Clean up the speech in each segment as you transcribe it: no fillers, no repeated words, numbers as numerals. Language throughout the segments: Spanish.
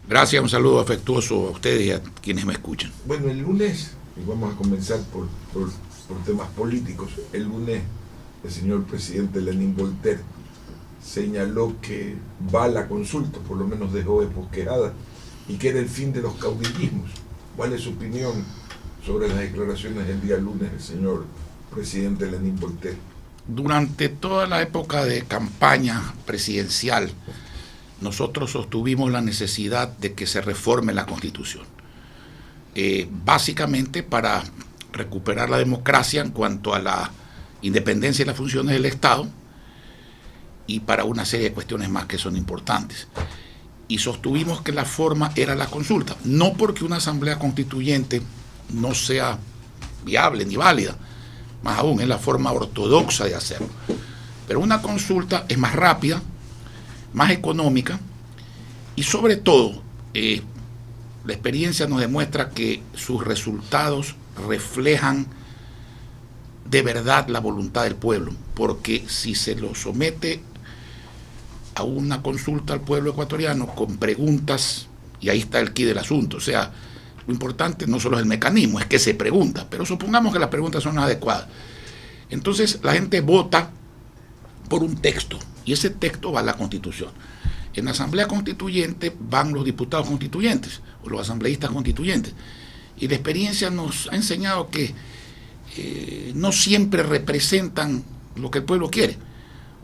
Gracias, un saludo afectuoso a ustedes y a quienes me escuchan. Bueno, el lunes, y vamos a comenzar por temas políticos, el lunes el señor presidente Lenín Voltaire señaló que va a la consulta, por lo menos dejó bosquejada, y que era el fin de los caudillismos. ¿Cuál es su opinión sobre las declaraciones del día lunes del señor presidente Lenín Voltaire? Durante toda la época de campaña presidencial, nosotros sostuvimos la necesidad de que se reforme la Constitución, básicamente para recuperar la democracia en cuanto a la independencia y las funciones del Estado y para una serie de cuestiones más que son importantes. Y sostuvimos que la forma era la consulta, no porque una asamblea constituyente no sea viable ni válida, más aún es la forma ortodoxa de hacerlo, pero una consulta es más rápida, más económica y sobre todo la experiencia nos demuestra que sus resultados reflejan de verdad la voluntad del pueblo, porque si se lo somete a una consulta al pueblo ecuatoriano con preguntas, y ahí está el quid del asunto, o sea, lo importante no solo es el mecanismo, es que se pregunta, pero supongamos que las preguntas son adecuadas. Entonces la gente vota por un texto, y ese texto va a la Constitución. En la Asamblea Constituyente van los diputados constituyentes, o los asambleístas constituyentes, y la experiencia nos ha enseñado que no siempre representan lo que el pueblo quiere,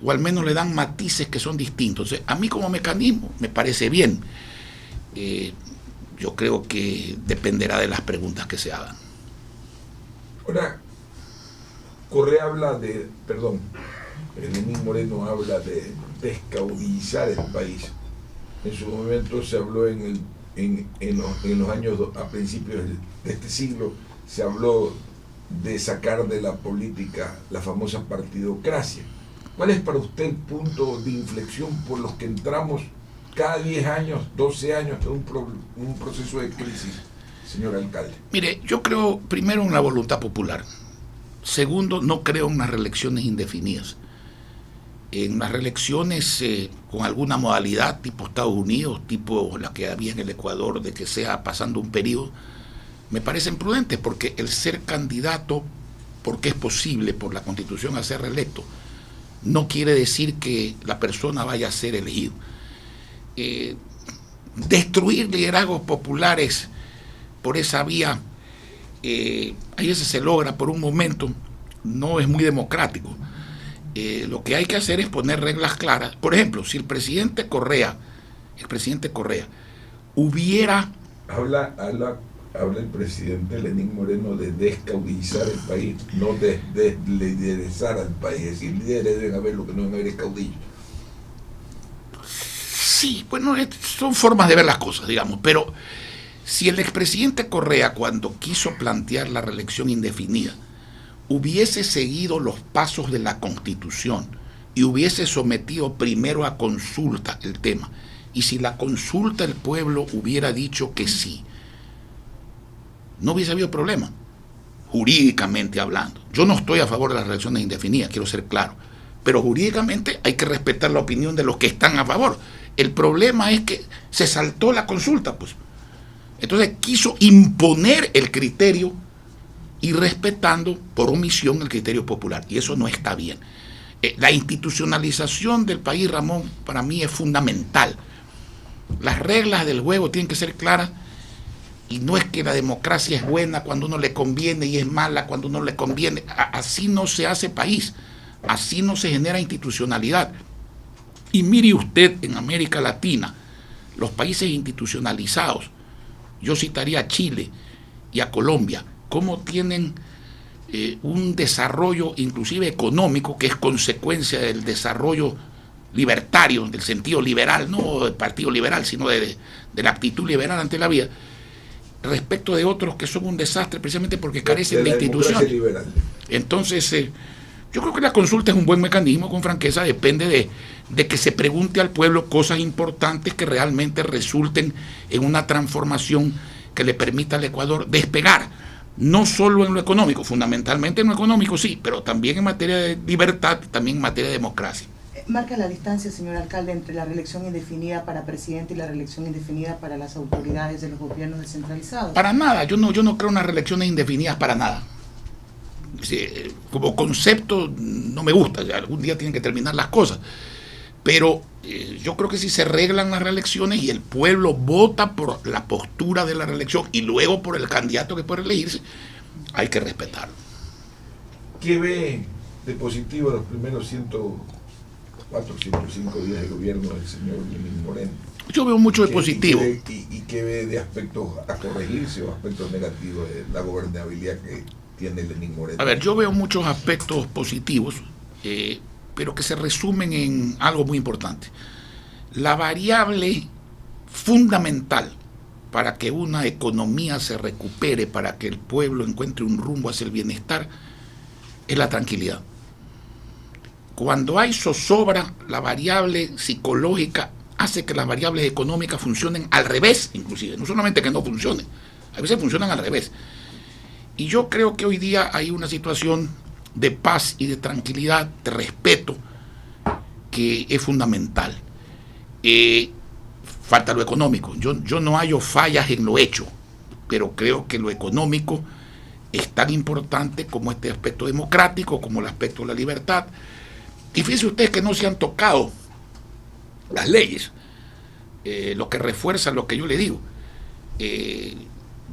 o al menos le dan matices que son distintos. Entonces, a mí como mecanismo me parece bien. Yo creo que dependerá de las preguntas que se hagan. Ahora, Lenín Moreno habla de descaudillizar el país. En su momento se habló en los años, a principios de este siglo, se habló de sacar de la política la famosa partidocracia. ¿Cuál es para usted el punto de inflexión por los que entramos cada 10 años, 12 años en un proceso de crisis, señor alcalde? Mire, yo creo primero en la voluntad popular. Segundo, no creo en las reelecciones indefinidas. En las reelecciones con alguna modalidad tipo Estados Unidos, tipo la que había en el Ecuador, de que sea pasando un periodo, me parecen prudentes, porque el ser candidato, porque es posible por la Constitución a ser reelecto, no quiere decir que la persona vaya a ser elegido. Destruir liderazgos populares por esa vía, a veces se logra por un momento, no es muy democrático. Lo que hay que hacer es poner reglas claras. Por ejemplo, si el presidente Correa hubiera... Habla el presidente Lenín Moreno de descaudillizar el país, no de liderizar al país. Es decir, líderes deben haber, lo que no deben haber es caudillos. Sí, bueno, son formas de ver las cosas, digamos, pero si el expresidente Correa, cuando quiso plantear la reelección indefinida, hubiese seguido los pasos de la Constitución y hubiese sometido primero a consulta el tema, y si la consulta el pueblo hubiera dicho que sí, no hubiese habido problema, jurídicamente hablando. Yo no estoy a favor de las reelecciones indefinidas, quiero ser claro, pero jurídicamente hay que respetar la opinión de los que están a favor. El problema es que se saltó la consulta, pues. Entonces quiso imponer el criterio y respetando por omisión el criterio popular, y eso no está bien. La institucionalización del país, Ramón, para mí es fundamental. Las reglas del juego tienen que ser claras, y no es que la democracia es buena cuando uno le conviene y es mala cuando uno le conviene. Así no se hace país, así no se genera institucionalidad. Y mire usted en América Latina, los países institucionalizados, yo citaría a Chile y a Colombia, cómo tienen un desarrollo inclusive económico que es consecuencia del desarrollo libertario, del sentido liberal, no del partido liberal, sino de la actitud liberal ante la vida, respecto de otros que son un desastre precisamente porque carecen de instituciones. Entonces, yo creo que la consulta es un buen mecanismo, con franqueza, depende de que se pregunte al pueblo cosas importantes que realmente resulten en una transformación que le permita al Ecuador despegar, no solo en lo económico, fundamentalmente en lo económico sí, pero también en materia de libertad, también en materia de democracia. marca la distancia, señor alcalde, entre la reelección indefinida para presidente y la reelección indefinida para las autoridades de los gobiernos descentralizados? Para nada, yo no creo en las reelecciones indefinidas para nada. Sí, como concepto no me gusta, ya algún día tienen que terminar las cosas. Pero yo creo que si se arreglan las reelecciones y el pueblo vota por la postura de la reelección y luego por el candidato que puede elegirse, hay que respetarlo. ¿Qué ve de positivo los primeros 104, 105 días de gobierno del señor Lenín Moreno? Yo veo mucho de positivo. ¿Y qué ve de aspectos a corregirse o aspectos negativos de la gobernabilidad que tiene Lenín Moreno? A ver, yo veo muchos aspectos positivos, pero que se resumen en algo muy importante. La variable fundamental para que una economía se recupere, para que el pueblo encuentre un rumbo hacia el bienestar, es la tranquilidad. Cuando hay zozobra, la variable psicológica hace que las variables económicas funcionen al revés, inclusive. No solamente que no funcionen, a veces funcionan al revés. Y yo creo que hoy día hay una situación de paz y de tranquilidad, de respeto, que es fundamental. Falta lo económico. Yo no hallo fallas en lo hecho, pero creo que lo económico es tan importante como este aspecto democrático, como el aspecto de la libertad. Y fíjense ustedes que no se han tocado las leyes, lo que refuerza lo que yo le digo.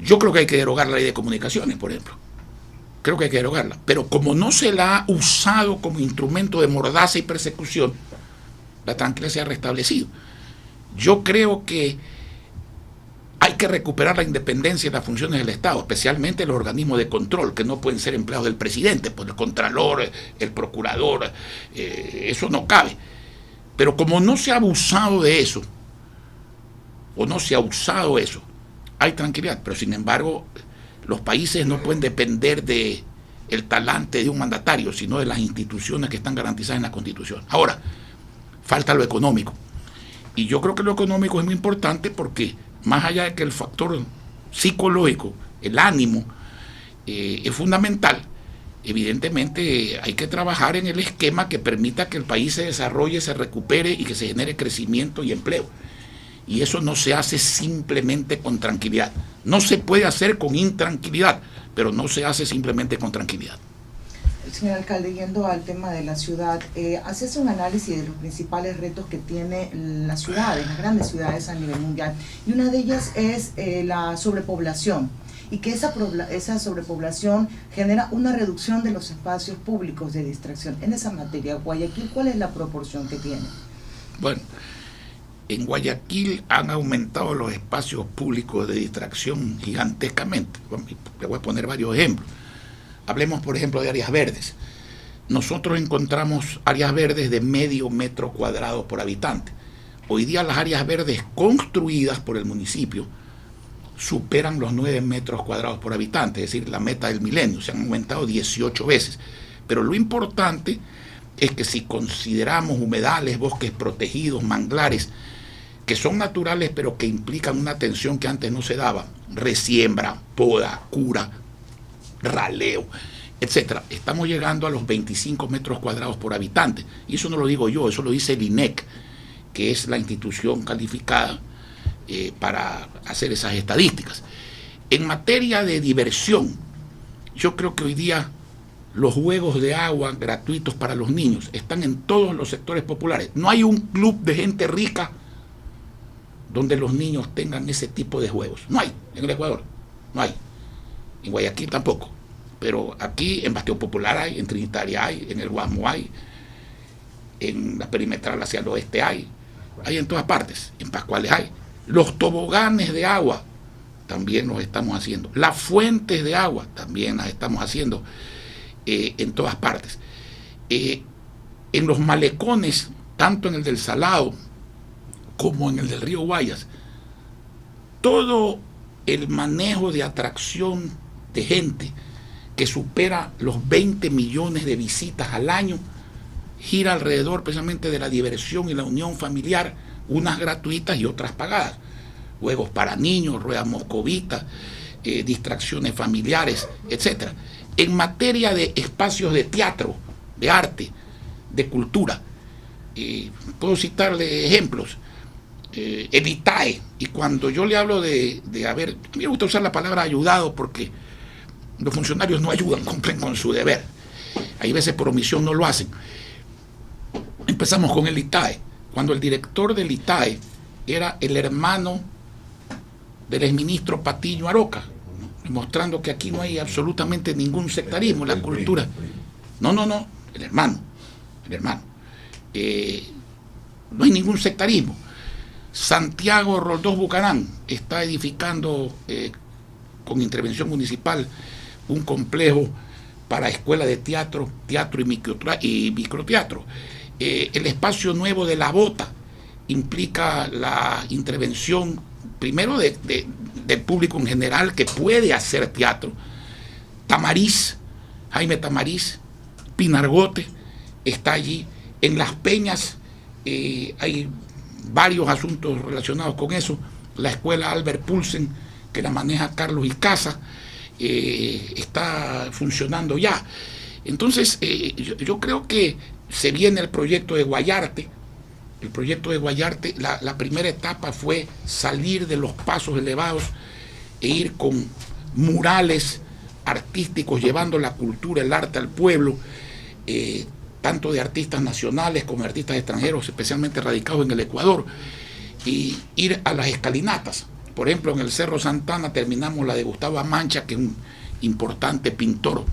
Yo creo que hay que derogar la ley de comunicaciones, por ejemplo. Creo que hay que derogarla. Pero como no se la ha usado como instrumento de mordaza y persecución, la tranquilidad se ha restablecido. Yo creo que hay que recuperar la independencia y las funciones del Estado, especialmente los organismos de control, que no pueden ser empleados del presidente, pues el contralor, el procurador, eso no cabe. Pero como no se ha abusado de eso, o no se ha usado eso, hay tranquilidad. Pero sin embargo, los países no pueden depender de el talante de un mandatario, sino de las instituciones que están garantizadas en la Constitución. Ahora, falta lo económico. Y yo creo que lo económico es muy importante porque más allá de que el factor psicológico, el ánimo, es fundamental, evidentemente hay que trabajar en el esquema que permita que el país se desarrolle, se recupere y que se genere crecimiento y empleo. Y eso no se hace simplemente con tranquilidad. No se puede hacer con intranquilidad, pero no se hace simplemente con tranquilidad. Señor alcalde, yendo al tema de la ciudad, hace un análisis de los principales retos que tiene las ciudades, las grandes ciudades a nivel mundial, y una de ellas es la sobrepoblación, y que esa sobrepoblación genera una reducción de los espacios públicos de distracción. En esa materia, Guayaquil, ¿cuál es la proporción que tiene? Bueno, en Guayaquil han aumentado los espacios públicos de distracción gigantescamente. Le voy a poner varios ejemplos. Hablemos, por ejemplo, de áreas verdes. Nosotros encontramos áreas verdes de medio metro cuadrado por habitante. Hoy día las áreas verdes construidas por el municipio superan los 9 metros cuadrados por habitante, es decir, la meta del milenio. Se han aumentado 18 veces. Pero lo importante es que si consideramos humedales, bosques protegidos, manglares, que son naturales pero que implican una atención que antes no se daba, resiembra, poda, cura, raleo, etcétera, estamos llegando a los 25 metros cuadrados por habitante. Y eso no lo digo yo, eso lo dice el INEC, que es la institución calificada para hacer esas estadísticas. En materia de diversión, yo creo que hoy día los juegos de agua gratuitos para los niños están en todos los sectores populares. No hay un club de gente rica donde los niños tengan ese tipo de juegos. No hay, en el Ecuador, no hay. En Guayaquil tampoco, pero aquí en Bastión Popular hay, en Trinitaria hay, en el Guasmo hay, en la perimetral hacia el oeste hay en todas partes, en Pascuales hay. Los toboganes de agua también los estamos haciendo, las fuentes de agua también las estamos haciendo en todas partes. En los malecones, tanto en el del Salado como en el del río Guayas, todo el manejo de atracción de gente que supera los 20 millones de visitas al año gira alrededor precisamente de la diversión y la unión familiar, unas gratuitas y otras pagadas. Juegos para niños, ruedas moscovitas, distracciones familiares, etc. En materia de espacios de teatro, de arte, de cultura, Puedo citarle ejemplos. El ITAE, y cuando yo le hablo de haber, a mí me gusta usar la palabra ayudado porque los funcionarios no ayudan, cumplen con su deber. Hay veces por omisión no lo hacen. Empezamos con el ITAE, cuando el director del ITAE era el hermano del exministro Patiño Aroca, demostrando que aquí no hay absolutamente ningún sectarismo en la cultura. No, el hermano. No hay ningún sectarismo. Santiago Roldós Bucarán está edificando con intervención municipal un complejo para escuela de teatro y microteatro. El espacio nuevo de La Bota implica la intervención primero del público en general que puede hacer teatro. Tamariz, Jaime Tamariz, Pinargote está allí. En Las Peñas hay varios asuntos relacionados con eso. La escuela Albert Pulsen, que la maneja Carlos Icaza, está funcionando ya. Entonces, yo creo que se viene el proyecto de Guayarte. El proyecto de Guayarte, la primera etapa fue salir de los pasos elevados e ir con murales artísticos, llevando la cultura, el arte al pueblo, tanto de artistas nacionales como de artistas extranjeros, especialmente radicados en el Ecuador, y ir a las escalinatas. Por ejemplo, en el Cerro Santana terminamos la de Gustavo Amancha, que es un importante pintor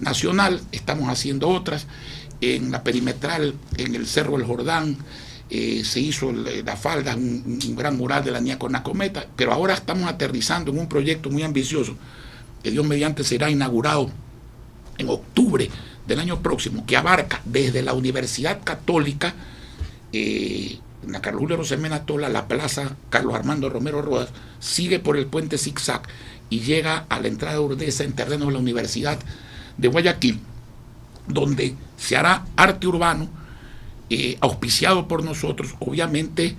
nacional. Estamos haciendo otras. En la perimetral, en el Cerro El Jordán, se hizo La Falda, un gran mural de la niña con la cometa, pero ahora estamos aterrizando en un proyecto muy ambicioso, que Dios mediante será inaugurado en octubre del año próximo, que abarca desde la Universidad Católica, en la Carlos Julio Rosemena Tola, la Plaza Carlos Armando Romero Rodas, sigue por el puente Zigzag y llega a la entrada de Urdesa en terrenos de la Universidad de Guayaquil, donde se hará arte urbano, auspiciado por nosotros, obviamente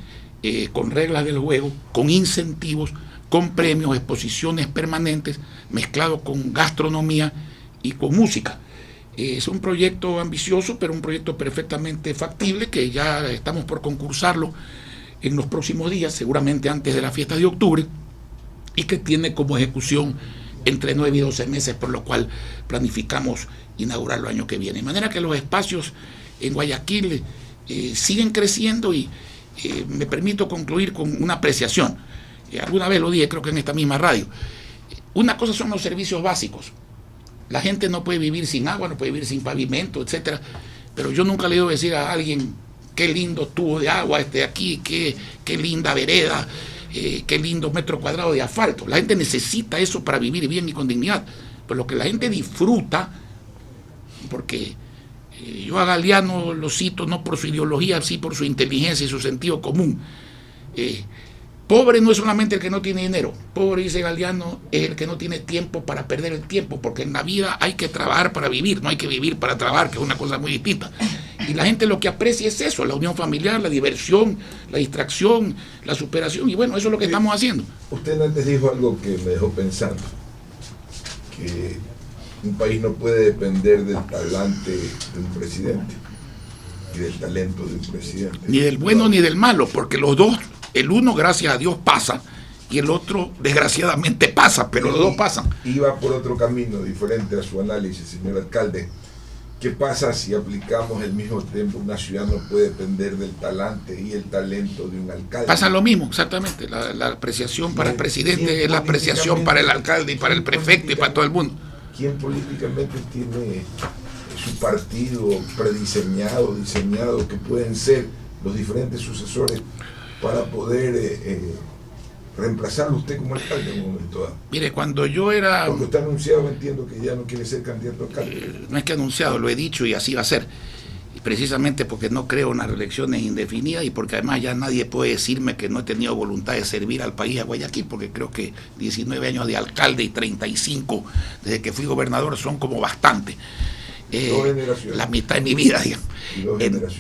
con reglas del juego, con incentivos, con premios, exposiciones permanentes, mezclado con gastronomía y con música. Es un proyecto ambicioso, pero un proyecto perfectamente factible, que ya estamos por concursarlo en los próximos días, seguramente antes de la fiesta de octubre, y que tiene como ejecución entre 9 y 12 meses, por lo cual planificamos inaugurarlo el año que viene. De manera que los espacios en Guayaquil siguen creciendo, y me permito concluir con una apreciación. Alguna vez lo dije, creo que en esta misma radio. Una cosa son los servicios básicos. La gente no puede vivir sin agua, no puede vivir sin pavimento, etcétera. Pero yo nunca le he oído decir a alguien: qué lindo tubo de agua aquí, qué linda vereda, qué lindo metro cuadrado de asfalto. La gente necesita eso para vivir bien y con dignidad. Pero lo que la gente disfruta, porque yo a Galeano lo cito no por su ideología, sí por su inteligencia y su sentido común. Pobre no es solamente el que no tiene dinero. Pobre, dice Galeano, es el que no tiene tiempo para perder el tiempo, porque en la vida hay que trabajar para vivir, no hay que vivir para trabajar, que es una cosa muy distinta. Y la gente lo que aprecia es eso, la unión familiar, la diversión, la distracción, la superación, y bueno, eso es lo que estamos haciendo. Usted antes dijo algo que me dejó pensando, que un país no puede depender del talante de un presidente y del talento de un presidente. Ni del bueno ni del malo, porque los dos, el uno gracias a Dios pasa y el otro desgraciadamente pasa, pero los dos pasan. Iba por otro camino diferente a su análisis, señor alcalde. ¿Qué pasa si aplicamos el mismo tiempo? Una ciudad no puede depender del talante y el talento de un alcalde. Pasa lo mismo, exactamente. La apreciación para el presidente es la apreciación para el alcalde y para el prefecto y para todo el mundo. ¿Quién políticamente tiene su partido prediseñado, diseñado, que pueden ser los diferentes sucesores para poder reemplazarlo usted como alcalde en un momento dado? Mire, cuando yo era... Porque está anunciado, entiendo que ya no quiere ser candidato a alcalde. No es que anunciado, lo he dicho y así va a ser. Y precisamente porque no creo en las reelecciones indefinidas, y porque además ya nadie puede decirme que no he tenido voluntad de servir al país, a Guayaquil, porque creo que 19 años de alcalde y 35 desde que fui gobernador son como bastante. La mitad de mi vida, digamos.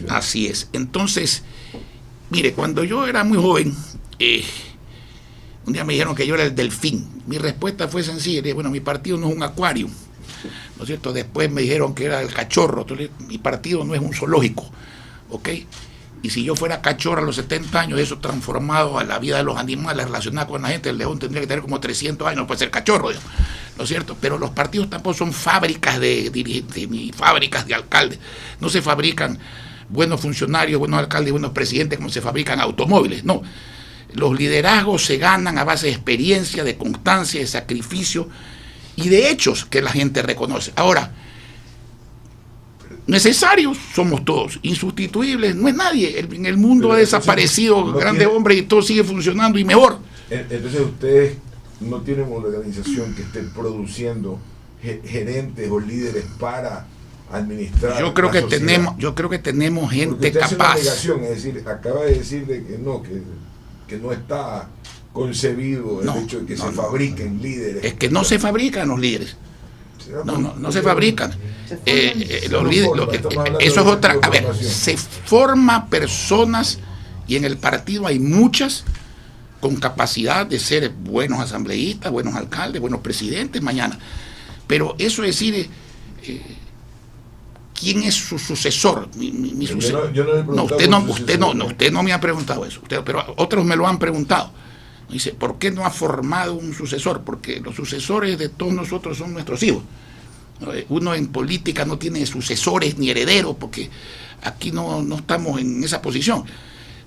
Así es. Entonces, mire, cuando yo era muy joven, un día me dijeron que yo era el delfín. Mi respuesta fue sencilla: bueno, mi partido no es un acuario, ¿no es cierto? Después me dijeron que era el cachorro. Entonces, mi partido no es un zoológico, ¿ok? Y si yo fuera cachorro a los 70 años, eso transformado a la vida de los animales, relacionado con la gente, el león tendría que tener como 300 años, no puede ser cachorro, digamos, ¿no es cierto? Pero los partidos tampoco son fábricas de dirigentes ni fábricas de alcaldes. No se fabrican buenos funcionarios, buenos alcaldes, buenos presidentes como se fabrican automóviles, no. Los liderazgos se ganan a base de experiencia, de constancia, de sacrificio y de hechos que la gente reconoce. Ahora, necesarios somos todos, insustituibles no es nadie. En el mundo ha desaparecido grandes hombres y todo sigue funcionando y mejor. Entonces ustedes no tienen una organización que esté produciendo gerentes o líderes para administrar. Yo creo que tenemos gente capaz. Negación, es decir, acaba de decir de que no está concebido el hecho de que se fabriquen líderes. Es que no se fabrican los líderes. No se fabrican. Los líderes, eso es otra. A ver, se forma personas y en el partido hay muchas con capacidad de ser buenos asambleístas, buenos alcaldes, buenos presidentes mañana. Pero eso es decir, ¿quién es su sucesor? Mi sucesor. Usted no me ha preguntado eso, pero otros me lo han preguntado. Dice, ¿por qué no ha formado un sucesor? Porque los sucesores de todos nosotros son nuestros hijos. Uno en política no tiene sucesores ni herederos, porque aquí no estamos en esa posición.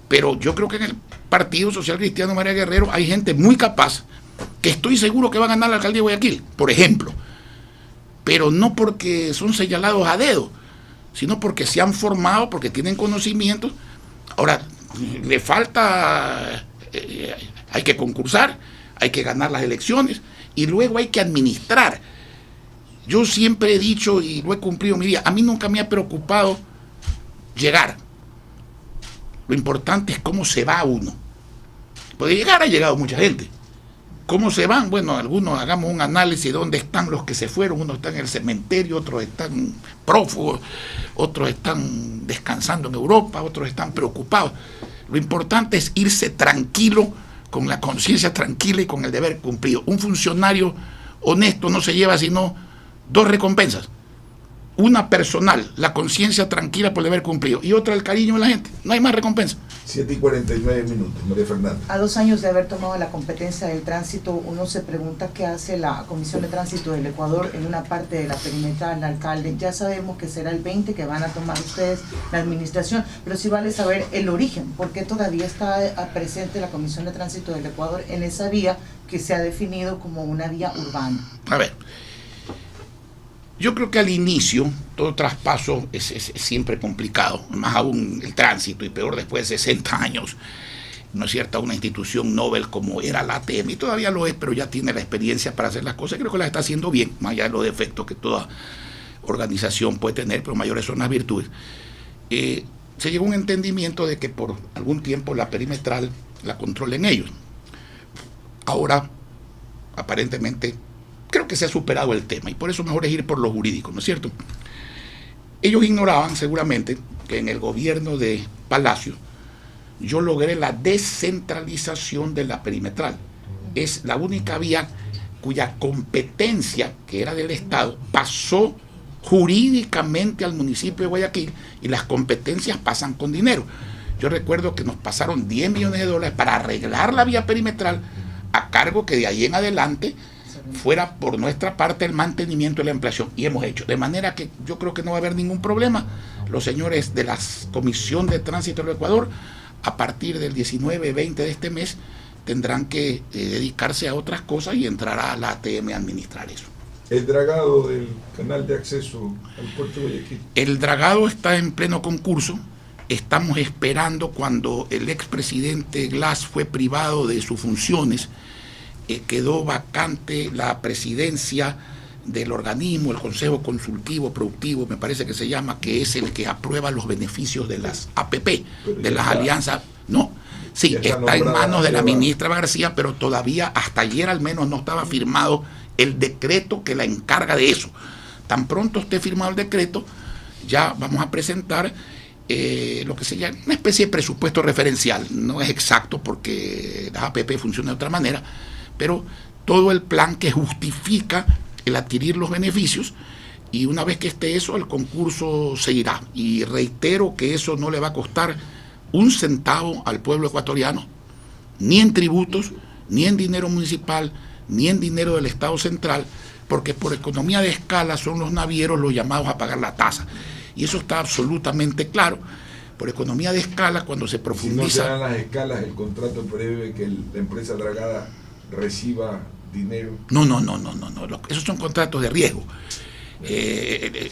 Pero yo creo que en el Partido Social Cristiano María Guerrero hay gente muy capaz, que estoy seguro que va a ganar la alcaldía de Guayaquil, por ejemplo. Pero no porque son señalados a dedo, sino porque se han formado, porque tienen conocimientos. Ahora, le falta... hay que concursar, hay que ganar las elecciones y luego hay que administrar. Yo siempre he dicho y lo he cumplido en mi vida, a mí nunca me ha preocupado llegar. Lo importante es cómo se va uno. Porque llegar ha llegado mucha gente. ¿Cómo se van? Bueno, algunos hagamos un análisis de dónde están los que se fueron. Unos están en el cementerio, otros están prófugos, otros están descansando en Europa, otros están preocupados. Lo importante es irse tranquilo, con la conciencia tranquila y con el deber cumplido. Un funcionario honesto no se lleva sino 2 recompensas. Una personal, la conciencia tranquila por el deber cumplido, y otra el cariño de la gente. No hay más recompensa. 7:49, María Fernanda. A 2 años de haber tomado la competencia del tránsito, uno se pregunta qué hace la Comisión de Tránsito del Ecuador en una parte de la perimetral, alcalde. Ya sabemos que será el 20 que van a tomar ustedes la administración, pero sí vale saber el origen, por qué todavía está presente la Comisión de Tránsito del Ecuador en esa vía que se ha definido como una vía urbana. A ver, yo creo que al inicio todo traspaso es siempre complicado, más aún el tránsito, y peor después de 60 años, ¿no es cierto?, una institución Nobel como era la ATM, y todavía lo es, pero ya tiene la experiencia para hacer las cosas. Creo que las está haciendo bien, más allá de los defectos que toda organización puede tener, pero mayores son las virtudes. Se llegó a un entendimiento de que por algún tiempo la perimetral la controlen ellos. Ahora, aparentemente, creo que se ha superado el tema y por eso mejor es ir por lo jurídico, ¿no es cierto? Ellos ignoraban seguramente que en el gobierno de Palacio yo logré la descentralización de la perimetral. Es la única vía cuya competencia, que era del Estado, pasó jurídicamente al municipio de Guayaquil, y las competencias pasan con dinero. Yo recuerdo que nos pasaron $10 millones para arreglar la vía perimetral, a cargo que de ahí en adelante fuera por nuestra parte el mantenimiento y la ampliación, y hemos hecho, de manera que yo creo que no va a haber ningún problema. Los señores de la Comisión de Tránsito del Ecuador, a partir del 19-20 de este mes, tendrán que dedicarse a otras cosas y entrará a la ATM a administrar eso. El dragado del canal de acceso al puerto de Guayaquil. El dragado está en pleno concurso. Estamos esperando, cuando el expresidente Glass fue privado de sus funciones, quedó vacante la presidencia del organismo, el Consejo Consultivo Productivo, me parece que se llama, que es el que aprueba los beneficios de las APP, de las alianzas. No, sí, está en manos de la ministra García, pero todavía hasta ayer al menos no estaba firmado el decreto que la encarga de eso. Tan pronto esté firmado el decreto, ya vamos a presentar lo que se llama una especie de presupuesto referencial. No es exacto porque las APP funcionan de otra manera, pero todo el plan que justifica el adquirir los beneficios y una vez que esté eso, el concurso seguirá. Y reitero que eso no le va a costar un centavo al pueblo ecuatoriano, ni en tributos, ni en dinero municipal, ni en dinero del Estado central, porque por economía de escala son los navieros los llamados a pagar la tasa. Y eso está absolutamente claro. Por economía de escala, cuando se profundiza... Si no se dan las escalas, el contrato prevé que la empresa dragada reciba dinero. No. Esos son contratos de riesgo.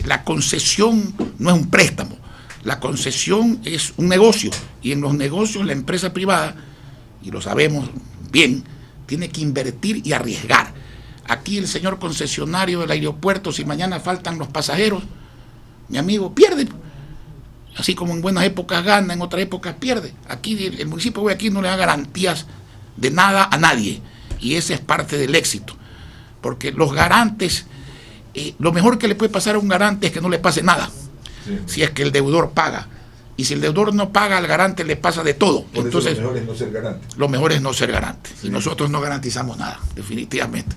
La concesión no es un préstamo. La concesión es un negocio. Y en los negocios la empresa privada, y lo sabemos bien, tiene que invertir y arriesgar. Aquí el señor concesionario del aeropuerto, si mañana faltan los pasajeros, mi amigo, pierde. Así como en buenas épocas gana, en otras épocas pierde. Aquí el municipio de Guayaquil no le da garantías de nada a nadie. Y ese es parte del éxito. Porque los garantes, lo mejor que le puede pasar a un garante es que no le pase nada. Sí. Si es que el deudor paga. Y si el deudor no paga, al garante le pasa de todo. Por entonces, eso lo mejor es no ser garante. Lo mejor es no ser garante. Sí. Y nosotros no garantizamos nada, definitivamente.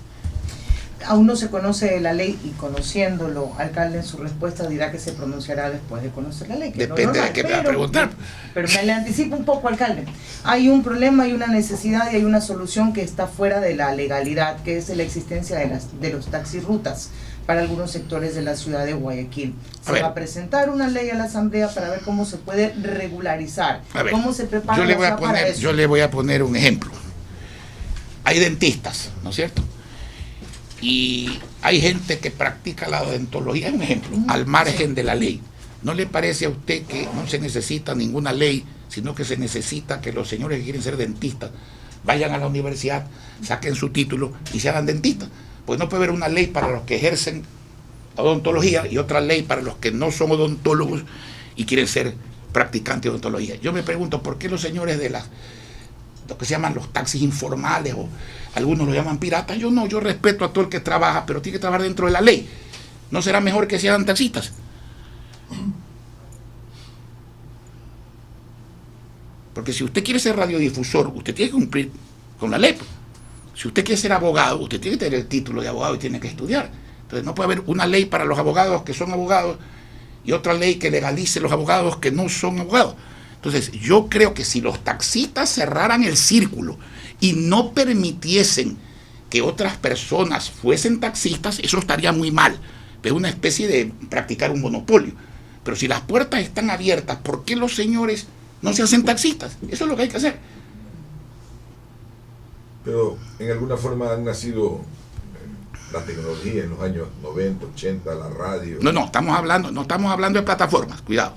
Aún no se conoce la ley y conociéndolo, alcalde en su respuesta dirá que se pronunciará después de conocer la ley. Que depende de qué me va a preguntar. Pero me le anticipo un poco, alcalde. Hay un problema, hay una necesidad y hay una solución que está fuera de la legalidad, que es la existencia de los taxirrutas para algunos sectores de la ciudad de Guayaquil. Se va a presentar una ley a la Asamblea para ver cómo se puede regularizar, cómo se prepara para eso. Yo le voy a poner un ejemplo. Hay dentistas, ¿no es cierto? Y hay gente que practica la odontología, es un ejemplo, al margen de la ley. ¿No le parece a usted que no se necesita ninguna ley, sino que se necesita que los señores que quieren ser dentistas vayan a la universidad, saquen su título y se hagan dentistas? Pues no puede haber una ley para los que ejercen odontología y otra ley para los que no son odontólogos y quieren ser practicantes de odontología. Yo me pregunto, ¿por qué los señores de lo que se llaman los taxis informales, o algunos lo llaman piratas? Yo no, yo respeto a todo el que trabaja, pero tiene que trabajar dentro de la ley. ¿No será mejor que sean taxistas? Porque si usted quiere ser radiodifusor, usted tiene que cumplir con la ley. Si usted quiere ser abogado, usted tiene que tener el título de abogado y tiene que estudiar. Entonces no puede haber una ley para los abogados que son abogados y otra ley que legalice los abogados que no son abogados. Entonces yo creo que si los taxistas cerraran el círculo y no permitiesen que otras personas fuesen taxistas, eso estaría muy mal. Es una especie de practicar un monopolio. Pero si las puertas están abiertas, ¿por qué los señores no se hacen taxistas? Eso es lo que hay que hacer. Pero en alguna forma han nacido la tecnología en los años 90, 80, la radio. No estamos hablando de plataformas, cuidado.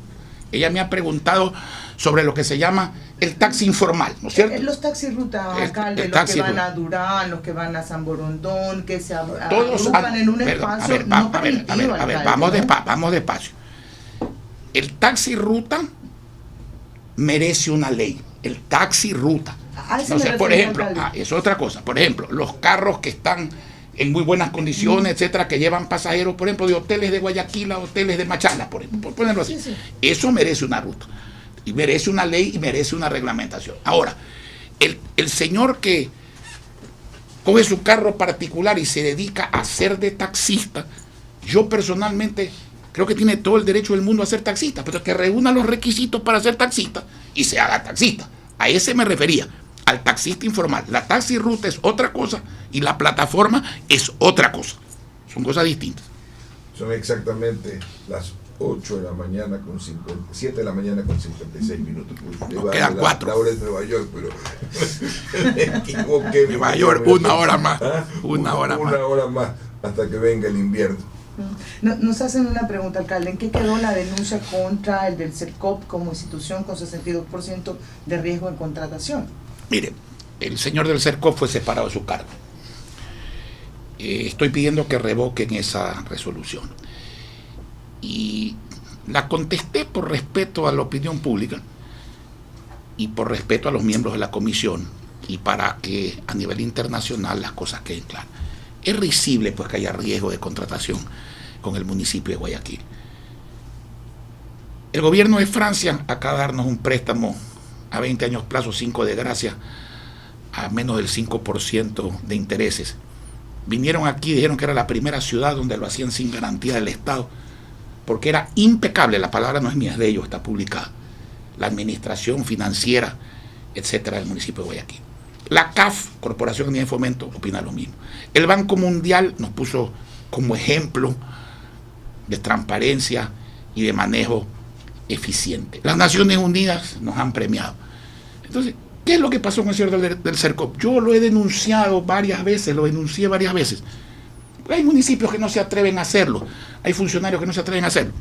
Ella me ha preguntado sobre lo que se llama el taxi informal, ¿no es cierto? Los taxirrutas, alcalde, los que van a Durán, los que van a San Borondón, que se agrupan en un espacio no permitido. A ver, vamos despacio. El taxi ruta merece una ley. El taxi ruta. No sé, por ejemplo, es otra cosa. Por ejemplo, los carros que están en muy buenas condiciones, etcétera, que llevan pasajeros, por ejemplo, de hoteles de Guayaquil a hoteles de Machala, por ponerlo así. Sí. Eso merece una ruta. Y merece una ley y merece una reglamentación. Ahora, el señor que coge su carro particular y se dedica a ser de taxista, yo personalmente creo que tiene todo el derecho del mundo a ser taxista, pero que reúna los requisitos para ser taxista y se haga taxista. A ese me refería, al taxista informal. La taxi ruta es otra cosa y la plataforma es otra cosa. Son cosas distintas. Son exactamente las 8 de la mañana con 7 de la mañana con 56 minutos. Nos quedan 4. La hora de Nueva York, pero me equivoqué. Nueva York, una hora más. Una hora más hasta que venga el invierno. Nos hacen una pregunta, alcalde. ¿En qué quedó la denuncia contra el del CERCOP como institución con 62% de riesgo en contratación? Mire, el señor del CERCOP fue separado de su cargo. Estoy pidiendo que revoquen esa resolución. Y la contesté por respeto a la opinión pública y por respeto a los miembros de la comisión y para que a nivel internacional las cosas queden claras. Es risible pues que haya riesgo de contratación con el municipio de Guayaquil. El gobierno de Francia acaba de darnos un préstamo a 20 años plazo, 5 de gracia, a menos del 5% de intereses. Vinieron aquí y dijeron que era la primera ciudad donde lo hacían sin garantía del Estado, porque era impecable, la palabra no es mía, es de ellos, está publicada. La administración financiera, etcétera, del municipio de Guayaquil. La CAF, Corporación de Unidad de Fomento, opina lo mismo. El Banco Mundial nos puso como ejemplo de transparencia y de manejo eficiente. Las Naciones Unidas nos han premiado. Entonces, ¿qué es lo que pasó con el señor del CERCOP? Yo lo he denunciado varias veces, lo denuncié varias veces. Hay municipios que no se atreven a hacerlo, hay funcionarios que no se atreven a hacerlo.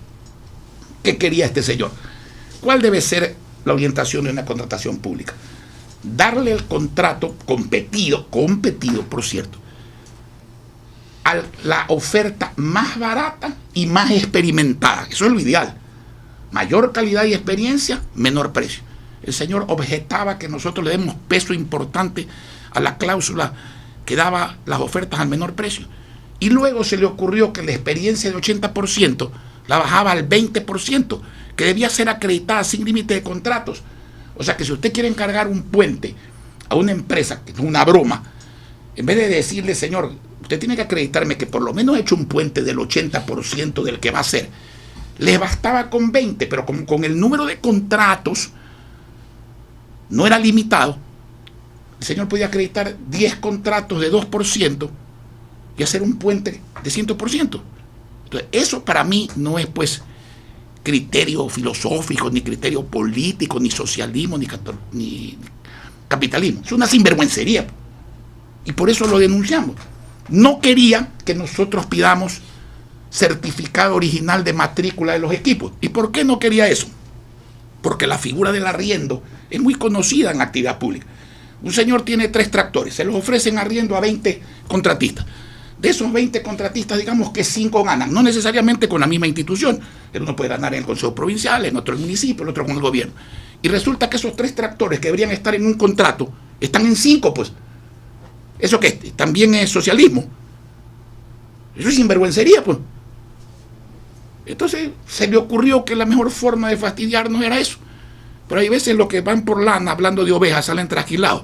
¿Qué quería este señor? ¿Cuál debe ser la orientación de una contratación pública? Darle el contrato competido, por cierto, a la oferta más barata y más experimentada. Eso es lo ideal. Mayor calidad y experiencia, menor precio. El señor objetaba que nosotros le demos peso importante a la cláusula que daba las ofertas al menor precio. Y luego se le ocurrió que la experiencia de 80% la bajaba al 20%, que debía ser acreditada sin límite de contratos. O sea que si usted quiere encargar un puente a una empresa, que es una broma, en vez de decirle, señor, usted tiene que acreditarme que por lo menos he hecho un puente del 80% del que va a hacer, les bastaba con 20, pero como con el número de contratos no era limitado, el señor podía acreditar 10 contratos de 2% y hacer un puente de 100%. Entonces, eso para mí no es pues criterio filosófico, ni criterio político, ni socialismo, ni capitalismo. Es una sinvergüencería. Y por eso lo denunciamos. No quería que nosotros pidamos certificado original de matrícula de los equipos. ¿Y por qué no quería eso? Porque la figura del arriendo es muy conocida en la actividad pública. Un señor tiene 3 tractores, se los ofrecen arriendo a 20 contratistas. De esos 20 contratistas, digamos que 5 ganan, no necesariamente con la misma institución. El uno puede ganar en el Consejo Provincial, en otro el municipio, el otro con el gobierno. Y resulta que esos 3 tractores que deberían estar en un contrato, están en 5, pues. ¿Eso qué? También es socialismo. Eso es sinvergüencería, pues. Entonces se le ocurrió que la mejor forma de fastidiarnos era eso. Pero hay veces los que van por lana hablando de ovejas salen trasquilados.